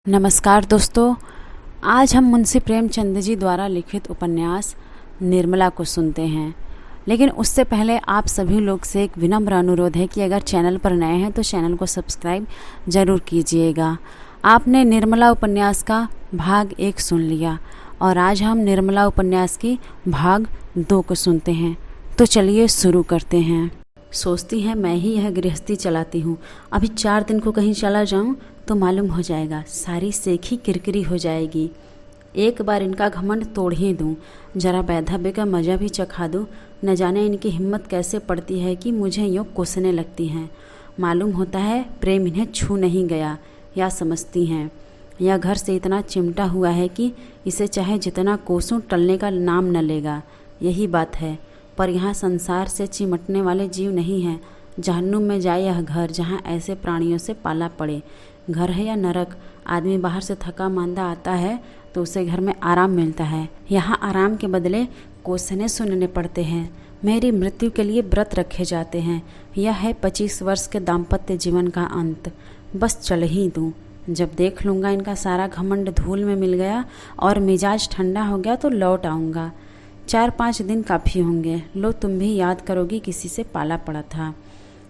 नमस्कार दोस्तों, आज हम मुंशी प्रेमचंद जी द्वारा लिखित उपन्यास निर्मला को सुनते हैं। लेकिन उससे पहले आप सभी लोग से एक विनम्र अनुरोध है कि अगर चैनल पर नए हैं तो चैनल को सब्सक्राइब ज़रूर कीजिएगा। आपने निर्मला उपन्यास का भाग 1 सुन लिया और आज हम निर्मला उपन्यास की भाग 2 को सुनते हैं। तो चलिए शुरू करते हैं। सोचती हैं मैं ही यह गृहस्थी चलाती हूँ, अभी 4 दिन को कहीं चला जाऊँ तो मालूम हो जाएगा, सारी सेखी किरकिरी हो जाएगी। एक बार इनका घमंड तोड़ ही दूँ, जरा वैधव्य का मज़ा भी चखा दूँ। न जाने इनकी हिम्मत कैसे पड़ती है कि मुझे यूँ कोसने लगती हैं। मालूम होता है प्रेम इन्हें छू नहीं गया, या समझती हैं यह घर से इतना चिमटा हुआ है कि इसे चाहे जितना कोसूं टलने का नाम न लेगा। यही बात है, पर यहाँ संसार से चिमटने वाले जीव नहीं हैं। जहन्नुम में जाए यह घर जहाँ ऐसे प्राणियों से पाला पड़े। घर है या नरक, आदमी बाहर से थका मांदा आता है तो उसे घर में आराम मिलता है। यहाँ आराम के बदले कोसने सुनने पड़ते हैं। मेरी मृत्यु के लिए व्रत रखे जाते हैं। यह है 25 वर्ष के दाम्पत्य जीवन का अंत। बस चल ही दूँ। जब देख लूँगा इनका सारा घमंड धूल में मिल गया और मिजाज ठंडा हो गया तो लौट आऊँगा। 4-5 दिन काफ़ी होंगे। लो तुम भी याद करोगी किसी से पाला पड़ा था।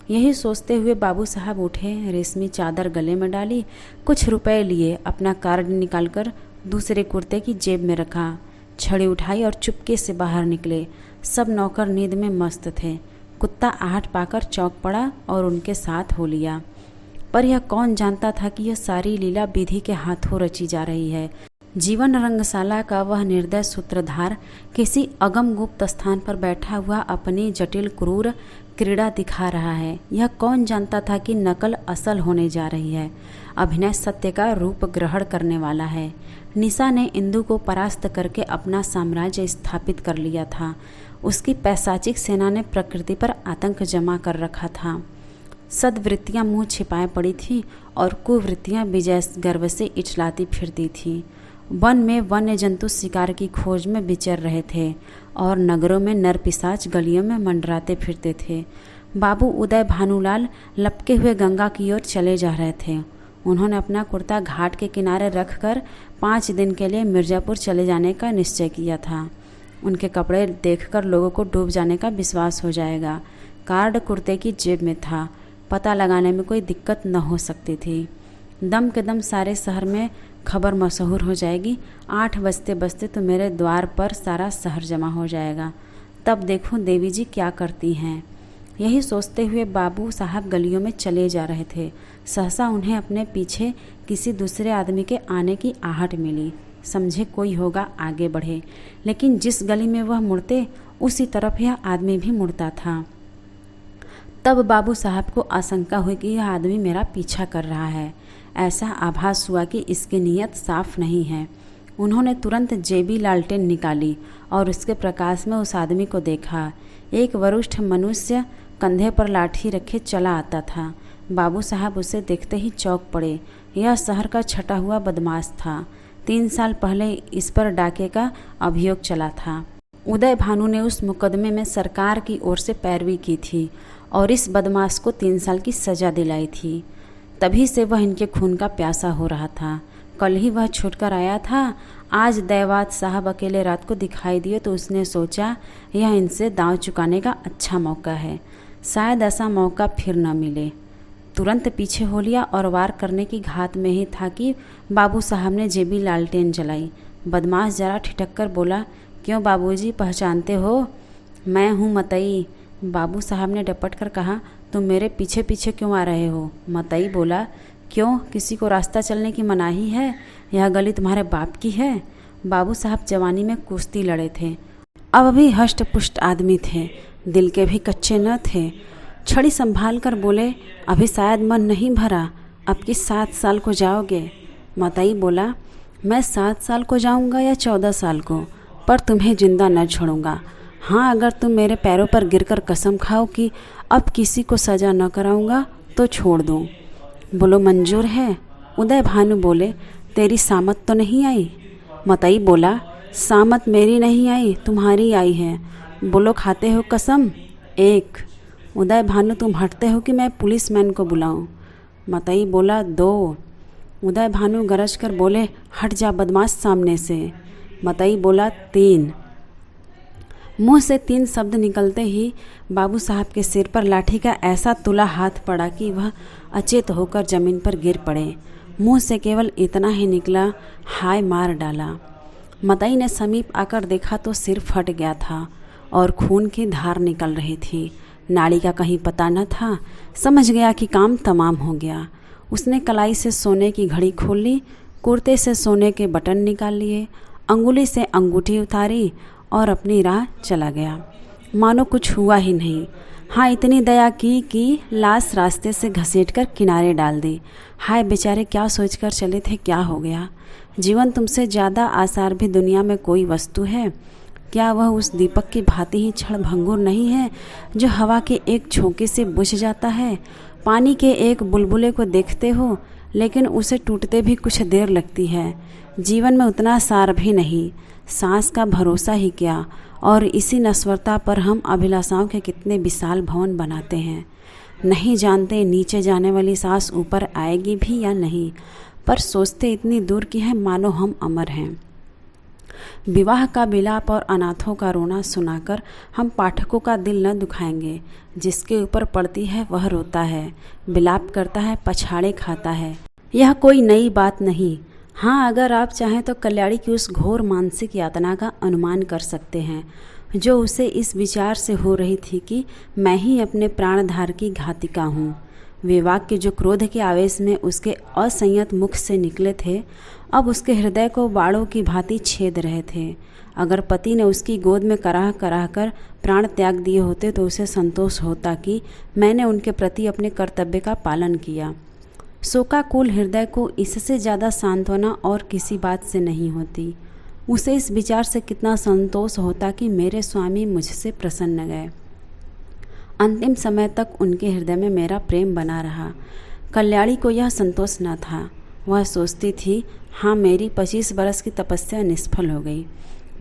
यही सोचते हुए बाबू साहब उठे, रेशमी चादर गले में डाली, कुछ रुपए लिए, अपना कार्ड निकालकर दूसरे कुर्ते की जेब में रखा, छड़ी उठाई और चुपके से बाहर निकले। सब नौकर नींद में मस्त थे। कुत्ता आहट पाकर चौंक पड़ा और उनके साथ हो लिया। पर यह कौन जानता था कि यह सारी लीला विधि के हाथों रची जा रही है। जीवन रंगशाला का वह निर्दय सूत्रधार किसी अगम गुप्त स्थान पर बैठा हुआ अपनी जटिल क्रूर क्रीड़ा दिखा रहा है। यह कौन जानता था कि नकल असल होने जा रही है, अभिनय सत्य का रूप ग्रहण करने वाला है। निशा ने इंदु को परास्त करके अपना साम्राज्य स्थापित कर लिया था। उसकी पैशाचिक सेना ने प्रकृति पर आतंक जमा कर रखा था। सद्वृत्तियाँ मुँह छिपाए पड़ी थीं और कुवृत्तियाँ विजय गर्व से इचलाती फिरती थीं। वन में वन्य जंतु शिकार की खोज में विचर रहे थे और नगरों में नरपिशाच गलियों में मंडराते फिरते थे। बाबू उदय भानुलाल लपके हुए गंगा की ओर चले जा रहे थे। उन्होंने अपना कुर्ता घाट के किनारे रखकर 5 दिन के लिए मिर्ज़ापुर चले जाने का निश्चय किया था। उनके कपड़े देखकर लोगों को डूब जाने का विश्वास हो जाएगा। कार्ड कुर्ते की जेब में था, पता लगाने में कोई दिक्कत न हो सकती थी। दम के दम सारे शहर में खबर मशहूर हो जाएगी। 8 बजते बजते तो मेरे द्वार पर सारा शहर जमा हो जाएगा। तब देखूं देवी जी क्या करती हैं। यही सोचते हुए बाबू साहब गलियों में चले जा रहे थे। सहसा उन्हें अपने पीछे किसी दूसरे आदमी के आने की आहट मिली। समझे कोई होगा, आगे बढ़े। लेकिन जिस गली में वह मुड़ते उसी तरफ यह आदमी भी मुड़ता था। तब बाबू साहब को आशंका हुई कि यह आदमी मेरा पीछा कर रहा है। ऐसा आभास हुआ कि इसकी नीयत साफ नहीं है। उन्होंने तुरंत जेबी लालटेन निकाली और उसके प्रकाश में उस आदमी को देखा। एक वरिष्ठ मनुष्य कंधे पर लाठी रखे चला आता था। बाबू साहब उसे देखते ही चौंक पड़े। यह शहर का छटा हुआ बदमाश था। 3 साल पहले इस पर डाके का अभियोग चला था। उदय भानु ने उस मुकदमे में सरकार की ओर से पैरवी की थी और इस बदमाश को 3 साल की सज़ा दिलाई थी। तभी से वह इनके खून का प्यासा हो रहा था। कल ही वह छूटकर आया था। आज दैवात साहब अकेले रात को दिखाई दिए तो उसने सोचा यह इनसे दांव चुकाने का अच्छा मौका है। शायद ऐसा मौका फिर न मिले। तुरंत पीछे हो लिया और वार करने की घात में ही था कि बाबू साहब ने जेबी लालटेन जलाई। बदमाश जरा ठिठक कर बोला, क्यों बाबूजी, पहचानते हो? मैं हूँ मतई। बाबू साहब ने डपट कर कहा, तुम मेरे पीछे पीछे क्यों आ रहे हो? मतई बोला, क्यों, किसी को रास्ता चलने की मनाही है? यह गली तुम्हारे बाप की है? बाबू साहब जवानी में कुश्ती लड़े थे, अब भी हष्ट पुष्ट आदमी थे, दिल के भी कच्चे न थे। छड़ी संभाल कर बोले, अभी शायद मन नहीं भरा, अब कि 7 साल को जाओगे? मतई बोला, मैं 7 साल को जाऊंगा या 14 साल को, पर तुम्हें जिंदा न छोड़ूंगा। हाँ, अगर तुम मेरे पैरों पर गिरकर कसम खाओ कि अब किसी को सज़ा न कराऊंगा तो छोड़ दूँ। बोलो मंजूर है? उदय भानु बोले, तेरी सामत तो नहीं आई? मतई बोला, सामत मेरी नहीं आई, तुम्हारी आई है। बोलो खाते हो कसम? 1। उदय भानु, तुम हटते हो कि मैं पुलिसमैन को बुलाऊं? मतई बोला, 2। उदय भानु गरज कर बोले, हट जा बदमाश सामने से। मतई बोला, 3। मुंह से 3 शब्द निकलते ही बाबू साहब के सिर पर लाठी का ऐसा तुला हाथ पड़ा कि वह अचेत होकर जमीन पर गिर पड़े। मुंह से केवल इतना ही निकला, हाय मार डाला। मतई ने समीप आकर देखा तो सिर फट गया था और खून की धार निकल रही थी। नाड़ी का कहीं पता न था। समझ गया कि काम तमाम हो गया। उसने कलाई से सोने की घड़ी खोल ली, कुर्ते से सोने के बटन निकाल लिए, अंगुली से अंगूठी उतारी और अपनी राह चला गया, मानो कुछ हुआ ही नहीं। हाँ, इतनी दया की कि लाश रास्ते से घसीटकर किनारे डाल दी। हाय बेचारे, क्या सोचकर चले थे, क्या हो गया? जीवन तुमसे ज़्यादा आसार भी दुनिया में कोई वस्तु है? क्या वह उस दीपक की भांति ही क्षण भंगुर नहीं है जो हवा के एक झोंके से बुझ जाता है? पानी के एक बुलबुले को देखते हो, लेकिन उसे टूटते भी कुछ देर लगती है। जीवन में उतना सार भी नहीं, सांस का भरोसा ही क्या। और इसी नश्वरता पर हम अभिलाषाओं के कितने विशाल भवन बनाते हैं। नहीं जानते नीचे जाने वाली सांस ऊपर आएगी भी या नहीं, पर सोचते इतनी दूर की है मानो हम अमर हैं। विवाह का विलाप और अनाथों का रोना सुनाकर हम पाठकों का दिल न दुखाएंगे। जिसके ऊपर पड़ती है वह रोता है, विलाप करता है, पछाड़े खाता है। यह कोई नई बात नहीं। हाँ, अगर आप चाहें तो कल्याणी की उस घोर मानसिक यातना का अनुमान कर सकते हैं जो उसे इस विचार से हो रही थी कि मैं ही अपने प्राणधार की घातिका हूँ। विवाह के जो क्रोध के आवेश में उसके असंयत मुख से निकले थे, अब उसके हृदय को बाड़ों की भांति छेद रहे थे। अगर पति ने उसकी गोद में कराह कराह कर प्राण त्याग दिए होते तो उसे संतोष होता कि मैंने उनके प्रति अपने कर्तव्य का पालन किया। शोकाकुल हृदय को इससे ज़्यादा सांत्वना और किसी बात से नहीं होती। उसे इस विचार से कितना संतोष होता कि मेरे स्वामी मुझसे प्रसन्न गए। अंतिम समय तक उनके हृदय में मेरा प्रेम बना रहा। कल्याणी को यह संतोष न था। वह सोचती थी, हाँ, मेरी 25 बरस की तपस्या निष्फल हो गई।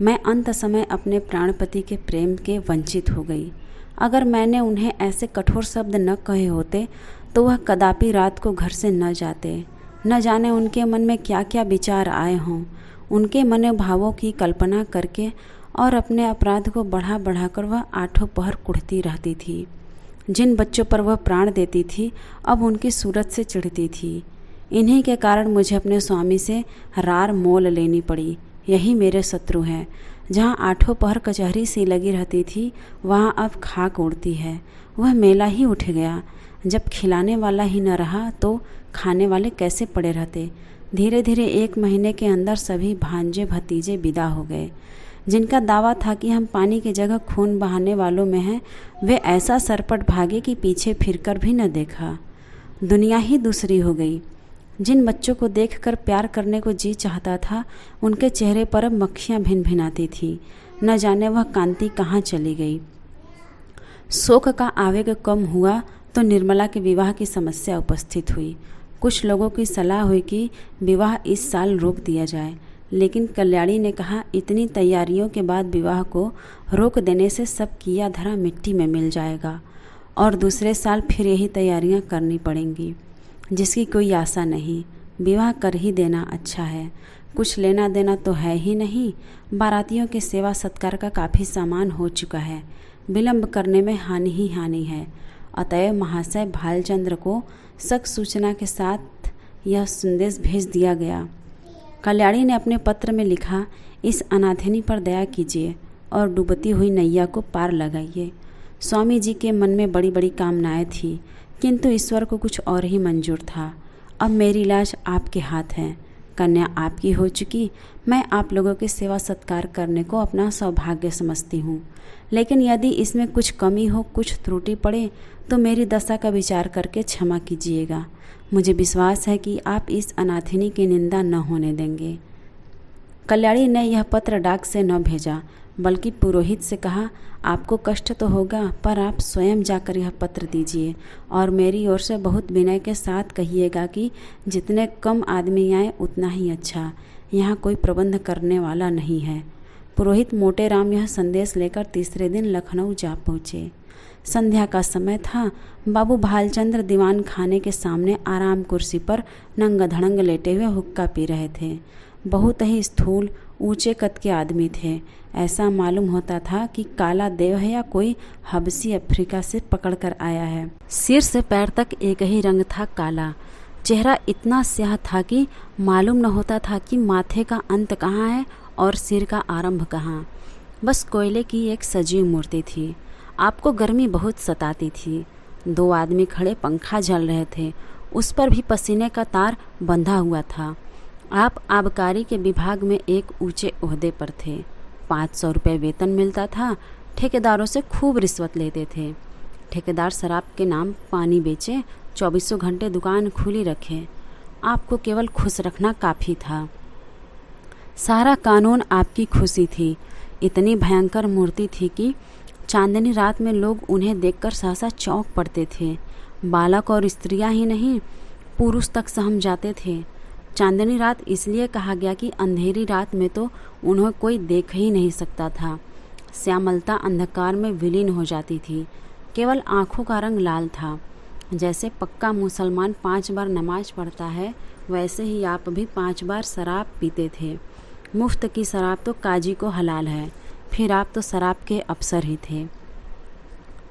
मैं अंत समय अपने प्राणपति के प्रेम के वंचित हो गई। अगर मैंने उन्हें ऐसे कठोर शब्द न कहे होते तो वह कदापि रात को घर से न जाते। न जाने उनके मन में क्या क्या विचार आए हों। उनके मनोभावों की कल्पना करके और अपने अपराध को बढ़ा बढ़ाकर वह आठों पहर कुढ़ती रहती थी। जिन बच्चों पर वह प्राण देती थी अब उनकी सूरत से चिढ़ती थी। इन्हीं के कारण मुझे अपने स्वामी से रार मोल लेनी पड़ी। यही मेरे शत्रु हैं। जहाँ आठों पहर कचहरी सी लगी रहती थी वहाँ अब खाक उड़ती है। वह मेला ही उठ गया। जब खिलाने वाला ही न रहा तो खाने वाले कैसे पड़े रहते। धीरे धीरे 1 महीने के अंदर सभी भांजे भतीजे विदा हो गए। जिनका दावा था कि हम पानी की जगह खून बहाने वालों में हैं, वे ऐसा सरपट भागे कि पीछे फिरकर भी न देखा। दुनिया ही दूसरी हो गई। जिन बच्चों को देखकर प्यार करने को जी चाहता था उनके चेहरे पर अब मक्खियाँ भिन भिनाती थी। न जाने वह कांति कहाँ चली गई। शोक का आवेग कम हुआ तो निर्मला के विवाह की समस्या उपस्थित हुई। कुछ लोगों की सलाह हुई कि विवाह इस साल रोक दिया जाए, लेकिन कल्याणी ने कहा, इतनी तैयारियों के बाद विवाह को रोक देने से सब किया धरा मिट्टी में मिल जाएगा और दूसरे साल फिर यही तैयारियां करनी पड़ेंगी, जिसकी कोई आशा नहीं। विवाह कर ही देना अच्छा है। कुछ लेना देना तो है ही नहीं। बारातियों के सेवा सत्कार का काफ़ी सामान हो चुका है। विलंब करने में हानि ही हानि है। अतएव महाशय भालचंद्र को सख्त सूचना के साथ यह संदेश भेज दिया गया। कल्याणी ने अपने पत्र में लिखा, इस अनाथिनी पर दया कीजिए और डूबती हुई नैया को पार लगाइए। स्वामी जी के मन में बड़ी बड़ी कामनाएं थी, किंतु ईश्वर को कुछ और ही मंजूर था। अब मेरी लाश आपके हाथ है। कन्या आपकी हो चुकी। मैं आप लोगों के सेवा सत्कार करने को अपना सौभाग्य समझती हूँ, लेकिन यदि इसमें कुछ कमी हो, कुछ त्रुटि पड़े तो मेरी दशा का विचार करके क्षमा कीजिएगा। मुझे विश्वास है कि आप इस अनाथिनी की निंदा न होने देंगे। कल्याणी ने यह पत्र डाक से न भेजा, बल्कि पुरोहित से कहा, आपको कष्ट तो होगा पर आप स्वयं जाकर यह पत्र दीजिए और मेरी ओर से बहुत विनय के साथ कहिएगा कि जितने कम आदमी आए उतना ही अच्छा। यहाँ कोई प्रबंध करने वाला नहीं है। पुरोहित मोटेराम यह संदेश लेकर तीसरे दिन लखनऊ जा पहुँचे। संध्या का समय था। बाबू भालचंद्र दीवान खाने के सामने आराम कुर्सी पर नंग धड़ंग लेटे हुए हुक्का पी रहे थे। बहुत ही स्थूल ऊंचे कद के आदमी थे। ऐसा मालूम होता था कि काला देव है या कोई हबसी अफ्रीका से पकड़ कर आया है। सिर से पैर तक एक ही रंग था, काला। चेहरा इतना स्याह था कि मालूम न होता था कि माथे का अंत कहाँ है और सिर का आरंभ कहाँ। बस कोयले की एक सजीव मूर्ति थी। आपको गर्मी बहुत सताती थी। 2 आदमी खड़े पंखा झल रहे थे, उस पर भी पसीने का तार बंधा हुआ था। आप आबकारी के विभाग में एक ऊंचे ओहदे पर थे। 500 रुपये वेतन मिलता था। ठेकेदारों से खूब रिश्वत लेते थे। ठेकेदार शराब के नाम पानी बेचे, 24 घंटे दुकान खुली रखे। आपको केवल खुश रखना काफ़ी था। सारा कानून आपकी खुशी थी। इतनी भयंकर मूर्ति थी कि चांदनी रात में लोग उन्हें देखकर सहसा चौंक पड़ते थे। बालक और स्त्रियां ही नहीं, पुरुष तक सहम जाते थे। चांदनी रात इसलिए कहा गया कि अंधेरी रात में तो उन्हें कोई देख ही नहीं सकता था। श्यामलता अंधकार में विलीन हो जाती थी। केवल आँखों का रंग लाल था। जैसे पक्का मुसलमान 5 बार नमाज पढ़ता है, वैसे ही आप भी 5 बार शराब पीते थे। मुफ्त की शराब तो काजी को हलाल है। फिर आप तो शराब के अफसर ही थे।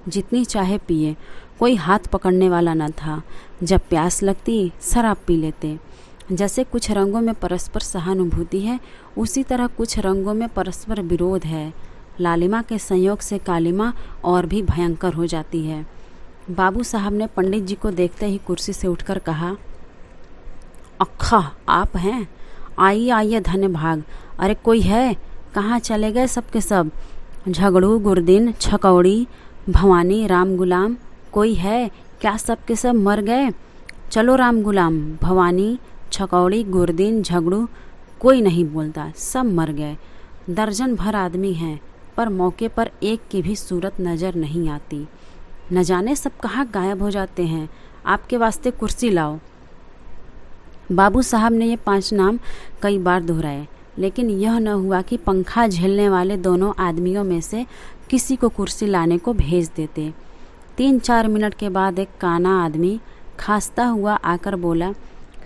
जितनी चाहे पिए, कोई हाथ पकड़ने वाला न था। जब प्यास लगती शराब पी लेते। जैसे कुछ रंगों में परस्पर सहानुभूति है, उसी तरह कुछ रंगों में परस्पर विरोध है। लालिमा के संयोग से कालिमा और भी भयंकर हो जाती है। बाबू साहब ने पंडित जी को देखते ही कुर्सी से उठकर कहा, अक्खा आप हैं? आइए आइए धन्य भाग। अरे कोई है? कहाँ चले गए सबके सब? झगड़ू, गुरदीन, छकौड़ी, भवानी, राम गुलाम कोई है क्या? सबके सब मर गए? चलो राम गुलाम, भवानी, छकौड़ी, गुरदीन, झगड़ू कोई नहीं बोलता, सब मर गए। दर्जन भर आदमी हैं, पर मौके पर एक की भी सूरत नज़र नहीं आती। न जाने सब कहाँ गायब हो जाते हैं। आपके वास्ते कुर्सी लाओ। बाबू साहब ने ये 5 नाम कई बार दोहराए, लेकिन यह न हुआ कि पंखा झेलने वाले दोनों आदमियों में से किसी को कुर्सी लाने को भेज देते। 3-4 मिनट के बाद एक काना आदमी खांसता हुआ आकर बोला,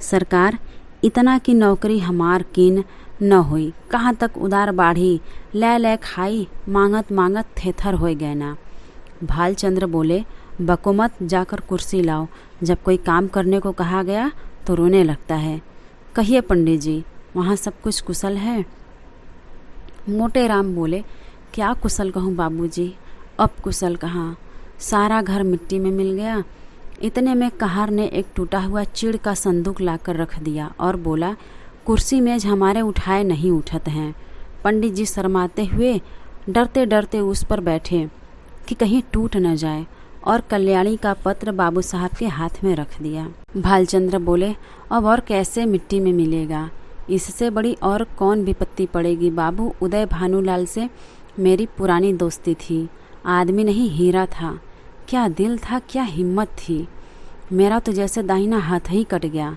सरकार, इतना की नौकरी हमार किन न हुई। कहाँ तक उदार बाढ़ी, ले ले खाई, मांगत मांगत थेथर हो गए ना। भालचंद्र बोले, बको मत, जाकर कुर्सी लाओ। जब कोई काम करने को कहा गया तो रोने लगता है। कहिए पंडित जी, वहाँ सब कुछ कुशल है? मोटेराम बोले, क्या कुशल कहूँ बाबूजी, अब कुशल कहाँ, सारा घर मिट्टी में मिल गया। इतने में कहार ने एक टूटा हुआ चिड़ का संदूक लाकर रख दिया और बोला, कुर्सी मेज हमारे उठाए नहीं उठत हैं। पंडित जी शर्माते हुए डरते डरते उस पर बैठे कि कहीं टूट न जाए, और कल्याणी का पत्र बाबू साहब के हाथ में रख दिया। भालचंद्र बोले, अब और कैसे मिट्टी में मिलेगा? इससे बड़ी और कौन विपत्ति पड़ेगी बाबू। उदय भानुलाल से मेरी पुरानी दोस्ती थी। आदमी नहीं, हीरा था। क्या दिल था, क्या हिम्मत थी। मेरा तो जैसे दाहिना हाथ ही कट गया।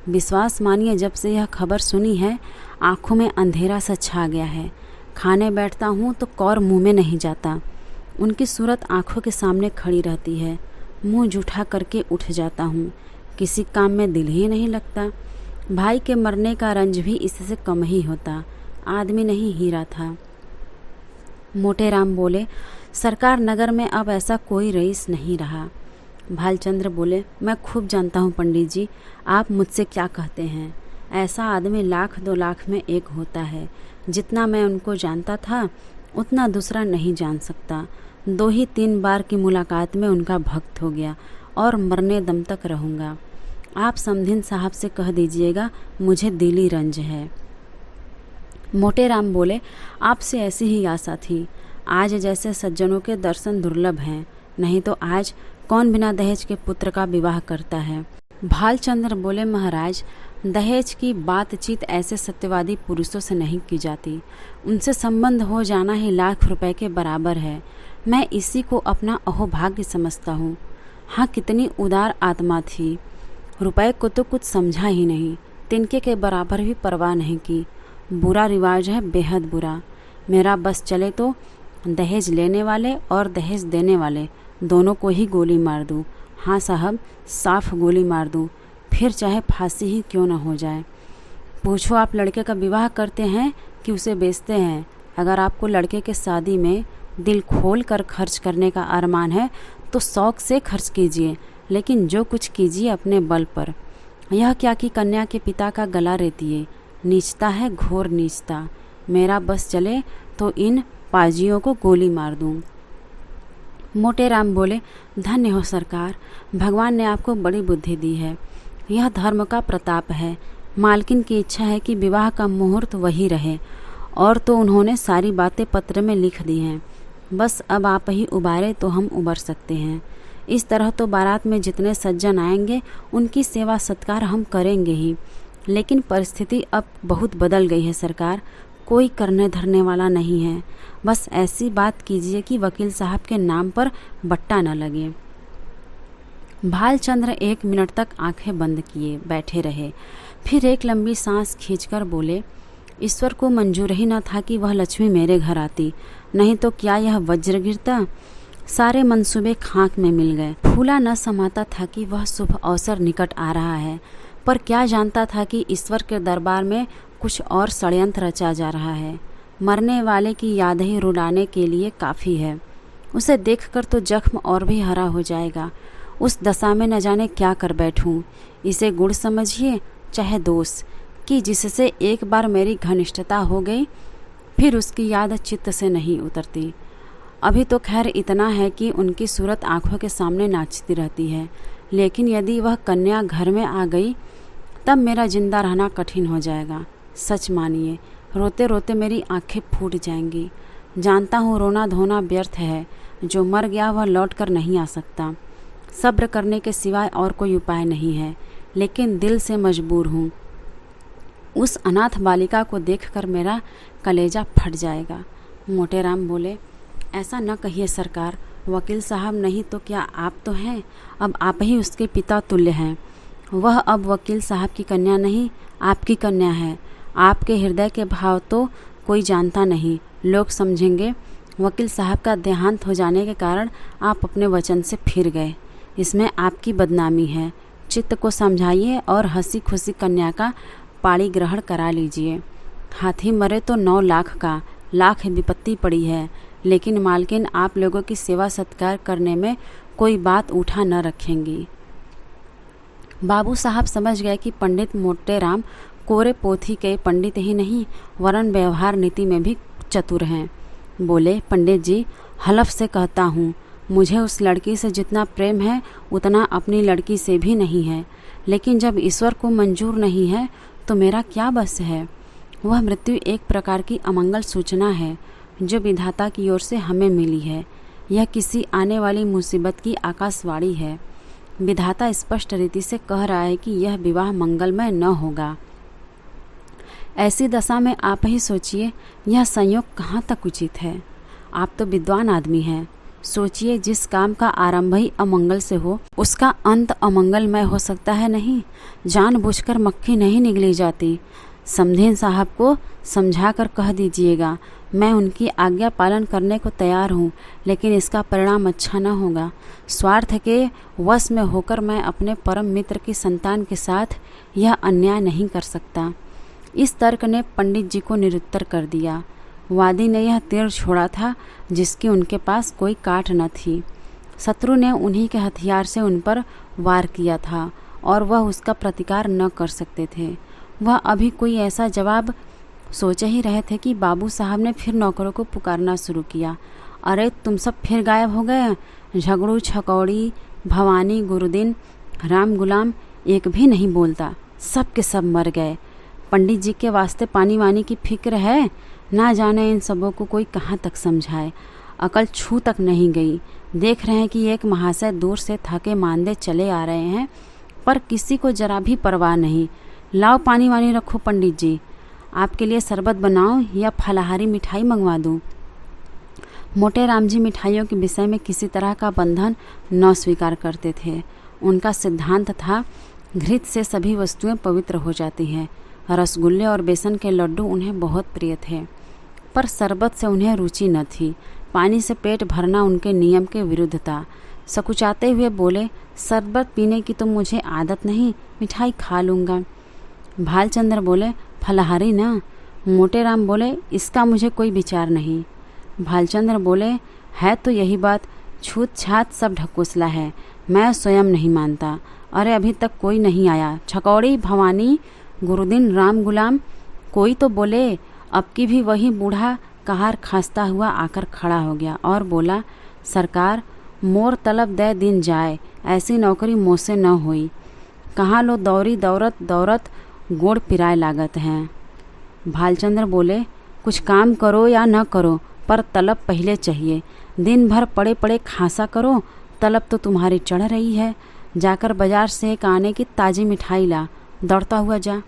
विश्वास मानिए, जब से यह खबर सुनी है आँखों में अंधेरा सा छा गया है। खाने बैठता हूँ तो कौर मुँह में नहीं जाता। उनकी सूरत आँखों के सामने खड़ी रहती है। मुँह जूठा करके उठ जाता हूँ। किसी काम में दिल ही नहीं लगता। भाई के मरने का रंज भी इससे कम ही होता। आदमी नहीं, हीरा था। मोटेराम बोले, सरकार, नगर में अब ऐसा कोई रईस नहीं रहा। भालचंद्र बोले, मैं खूब जानता हूँ पंडित जी, आप मुझसे क्या कहते हैं। ऐसा आदमी 1,00,000-2 लाख में एक होता है। जितना मैं उनको जानता था उतना दूसरा नहीं जान सकता। 2 ही 3 बार की मुलाकात में उनका भक्त हो गया और मरने दम तक रहूँगा। आप समधिन साहब से कह दीजिएगा मुझे दिली रंज है। मोटेराम बोले, आपसे ऐसी ही आशा थी। आज जैसे सज्जनों के दर्शन दुर्लभ हैं, नहीं तो आज कौन बिना दहेज के पुत्र का विवाह करता है। भालचंद्र बोले, महाराज, दहेज की बातचीत ऐसे सत्यवादी पुरुषों से नहीं की जाती। उनसे संबंध हो जाना ही लाख रुपए के बराबर है। मैं इसी को अपना अहोभाग्य समझता हूँ। हाँ, कितनी उदार आत्मा थी। रुपए को तो कुछ समझा ही नहीं, तिनके के बराबर भी परवाह नहीं की। बुरा रिवाज है, बेहद बुरा। मेरा बस चले तो दहेज लेने वाले और दहेज देने वाले दोनों को ही गोली मार दूँ। हाँ साहब, साफ गोली मार दूँ, फिर चाहे फांसी ही क्यों न हो जाए। पूछो आप लड़के का विवाह करते हैं कि उसे बेचते हैं? अगर आपको लड़के के शादी में दिल खोल कर खर्च करने का अरमान है तो शौक से खर्च कीजिए, लेकिन जो कुछ कीजिए अपने बल पर। यह क्या कि कन्या के पिता का गला रेतिए, नीचता है घोर नीचता। मेरा बस चले तो इन पाजियों को गोली मार दूं। मोटे राम बोले, धन्य हो सरकार, भगवान ने आपको बड़ी बुद्धि दी है। यह धर्म का प्रताप है। मालकिन की इच्छा है कि विवाह का मुहूर्त वही रहे, और तो उन्होंने सारी बातें पत्र में लिख दी हैं। बस अब आप ही उबारे तो हम उबर सकते हैं। इस तरह तो बारात में जितने सज्जन आएंगे उनकी सेवा सत्कार हम करेंगे ही, लेकिन परिस्थिति अब बहुत बदल गई है सरकार। कोई करने धरने वाला नहीं है। बस ऐसी बात कीजिए कि वकील साहब के नाम पर बट्टा न लगे। भालचंद्र 1 मिनट तक आंखें बंद किए बैठे रहे, फिर एक लंबी सांस खींचकर बोले, ईश्वर को मंजूर ही न था कि वह लक्ष्मी मेरे घर आती, नहीं तो क्या यह वज्र गिरता। सारे मंसूबे खाक में मिल गए। फूला न समाता था कि वह शुभ अवसर निकट आ रहा है, पर क्या जानता था कि ईश्वर के दरबार में कुछ और षड्यंत्र रचा जा रहा है। मरने वाले की याद ही रुलाने के लिए काफ़ी है। उसे देखकर तो जख्म और भी हरा हो जाएगा। उस दशा में न जाने क्या कर बैठूं। इसे गुण समझिए चाहे दोष, कि जिससे एक बार मेरी घनिष्ठता हो गई फिर उसकी याद चित्त से नहीं उतरती। अभी तो खैर इतना है कि उनकी सूरत आंखों के सामने नाचती रहती है, लेकिन यदि वह कन्या घर में आ गई तब मेरा जिंदा रहना कठिन हो जाएगा। सच मानिए, रोते रोते मेरी आंखें फूट जाएंगी। जानता हूँ रोना धोना व्यर्थ है, जो मर गया वह लौट कर नहीं आ सकता। सब्र करने के सिवाय और कोई उपाय नहीं है, लेकिन दिल से मजबूर हूँ। उस अनाथ बालिका को देखकर मेरा कलेजा फट जाएगा। मोटे राम बोले, ऐसा न कहिए सरकार, वकील साहब नहीं तो क्या आप तो हैं, अब आप ही उसके पिता तुल्य हैं। वह अब वकील साहब की कन्या नहीं, आपकी कन्या है। आपके हृदय के भाव तो कोई जानता नहीं। लोग समझेंगे वकील साहब का देहांत हो जाने के कारण आप अपने वचन से फिर गए। इसमें आपकी बदनामी है। चित्त को समझाइए और हंसी खुशी कन्या का पाणी ग्रहण करा लीजिए। हाथी मरे तो 9 लाख का, लाख विपत्ति पड़ी है, लेकिन मालकिन आप लोगों की सेवा सत्कार करने में कोई बात उठा न रखेंगी। बाबू साहब समझ गए कि पंडित मोटे राम कोरे पोथी के पंडित ही नहीं वरन व्यवहार नीति में भी चतुर हैं। बोले, पंडित जी, हलफ से कहता हूँ, मुझे उस लड़की से जितना प्रेम है उतना अपनी लड़की से भी नहीं है, लेकिन जब ईश्वर को मंजूर नहीं है तो मेरा क्या बस है। वह मृत्यु एक प्रकार की अमंगल सूचना है जो विधाता की ओर से हमें मिली है। यह किसी आने वाली मुसीबत की आकाशवाणी है। विधाता स्पष्ट रीति से कह रहा है कि यह विवाह मंगलमय न होगा। ऐसी दशा में आप ही सोचिए, यह संयोग कहाँ तक उचित है। आप तो विद्वान आदमी हैं। सोचिए, जिस काम का आरंभ ही अमंगल से हो उसका अंत अमंगलमय हो सकता है नहीं। जानबूझकर मक्खी नहीं निगली जाती। समधीन साहब को समझाकर कह दीजिएगा, मैं उनकी आज्ञा पालन करने को तैयार हूँ, लेकिन इसका परिणाम अच्छा न होगा। स्वार्थ के वश में होकर मैं अपने परम मित्र की संतान के साथ यह अन्याय नहीं कर सकता। इस तर्क ने पंडित जी को निरुत्तर कर दिया। वादी ने यह तीर छोड़ा था जिसकी उनके पास कोई काट न थी। शत्रु ने उन्हीं के हथियार से उन पर वार किया था और वह उसका प्रतिकार न कर सकते थे। वह अभी कोई ऐसा जवाब सोच ही रहे थे कि बाबू साहब ने फिर नौकरों को पुकारना शुरू किया। अरे तुम सब फिर गायब हो गए। झगड़ू, छकौड़ी, भवानी, गुरुदीन, राम गुलाम एक भी नहीं बोलता। सब के सब मर गए। पंडित जी के वास्ते पानी वानी की फिक्र है। ना जाने इन सबों को कोई कहाँ तक समझाए। अकल छू तक नहीं गई। देख रहे हैं कि एक महाशय दूर से थके मांदे चले आ रहे हैं, पर किसी को जरा भी परवाह नहीं। लाओ पानी वानी रखो पंडित जी, आपके लिए शरबत बनाओ या फलाहारी मिठाई मंगवा दूँ। मोटे राम जी मिठाइयों के विषय में किसी तरह का बंधन न स्वीकार करते थे। उनका सिद्धांत था, घृत से सभी वस्तुएं पवित्र हो जाती हैं। रसगुल्ले और बेसन के लड्डू उन्हें बहुत प्रिय थे। पर शरबत से उन्हें रुचि न थी। पानी से पेट भरना उनके नियम के विरुद्ध था। सकुचाते हुए बोले, शरबत पीने की तो मुझे आदत नहीं, मिठाई खा लूँगा। भालचंद्र बोले, फलाहारी ना। मोटे राम बोले, इसका मुझे कोई विचार नहीं। भालचंद्र बोले, है तो यही बात, छूत छात सब ढकोसला है, मैं स्वयं नहीं मानता। अरे अभी तक कोई नहीं आया, छकौड़ी, भवानी, गुरुदीन, राम गुलाम, कोई तो बोले। अब की भी वही बूढ़ा कहार खांसता हुआ आकर खड़ा हो गया और बोला, सरकार, मोर तलब दे दिन जाए, ऐसी नौकरी मोसे न हुई। कहाँ लो दौरी दौरत दौरत गोड़ पिराए लागत हैं। भालचंद्र बोले, कुछ काम करो या न करो, पर तलब पहले चाहिए। दिन भर पड़े पड़े खांसा करो, तलब तो तुम्हारी चढ़ रही है। जाकर बाजार से एक आने की ताज़ी मिठाई ला, दौड़ता हुआ जा।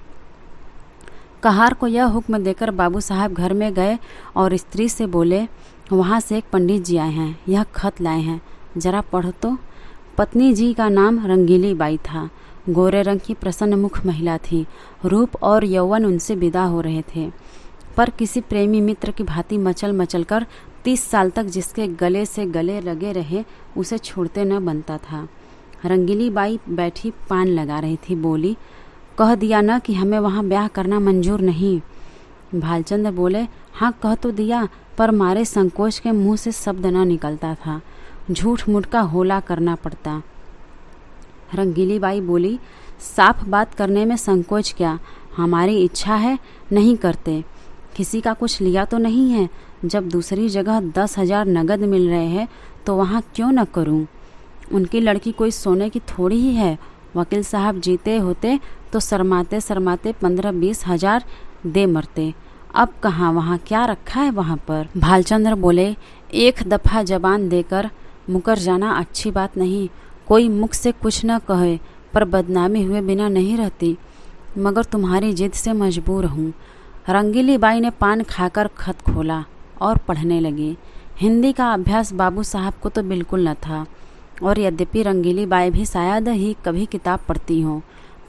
कहार को यह हुक्म देकर बाबू साहब घर में गए और स्त्री से बोले, वहाँ से एक पंडित जी आए हैं, यह खत लाए हैं, जरा पढ़ो तो। पत्नी जी का नाम रंगीली बाई था। गोरे रंग की प्रसन्न मुख महिला थी। रूप और यौवन उनसे विदा हो रहे थे, पर किसी प्रेमी मित्र की भांति मचल मचल कर 30 साल तक जिसके गले से गले लगे रहे उसे छोड़ते न बनता था। रंगीली बाई बैठी पान लगा रही थी। बोली, कह दिया न कि हमें वहाँ ब्याह करना मंजूर नहीं। भालचंद्र बोले, हाँ कह तो दिया, पर मारे संकोच के मुंह से शब्द न निकलता था। झूठ मूठ का होला करना पड़ता। रंगीली बाई बोली, साफ बात करने में संकोच क्या, हमारी इच्छा है, नहीं करते। किसी का कुछ लिया तो नहीं है, जब दूसरी जगह 10,000 नगद मिल रहे हैं तो वहाँ क्यों न करूँ। उनकी लड़की कोई सोने की थोड़ी ही है। वकील साहब जीते होते तो शर्माते शर्माते 15-20 हज़ार दे मरते। अब कहाँ, वहाँ क्या रखा है वहाँ पर। भालचंद्र बोले, एक दफ़ा जबान देकर मुकर जाना अच्छी बात नहीं। कोई मुख से कुछ न कहे, पर बदनामी हुए बिना नहीं रहती, मगर तुम्हारी जिद से मजबूर हूँ। रंगीली बाई ने पान खाकर खत खोला और पढ़ने लगी। हिंदी का अभ्यास बाबू साहब को तो बिल्कुल न था, और यद्यपि रंगीली बाई भी शायद ही कभी किताब पढ़ती हों,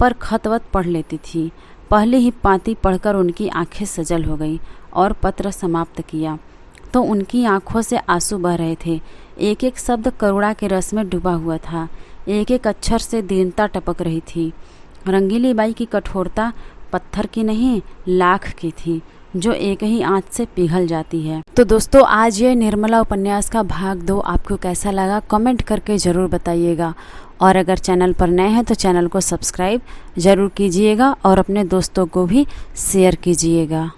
पर खतवत पढ़ लेती थी। पहले ही पाती पढ़कर उनकी आंखें सजल हो गई और पत्र समाप्त किया तो उनकी आंखों से आंसू बह रहे थे। एक एक शब्द करुणा के रस में डूबा हुआ था। एक एक अक्षर से दीनता टपक रही थी। रंगीली बाई की कठोरता पत्थर की नहीं, लाख की थी, जो एक ही आंच से पिघल जाती है। तो दोस्तों, आज ये निर्मला उपन्यास का भाग 2 आपको कैसा लगा, कमेंट करके ज़रूर बताइएगा। और अगर चैनल पर नए हैं तो चैनल को सब्सक्राइब ज़रूर कीजिएगा और अपने दोस्तों को भी शेयर कीजिएगा।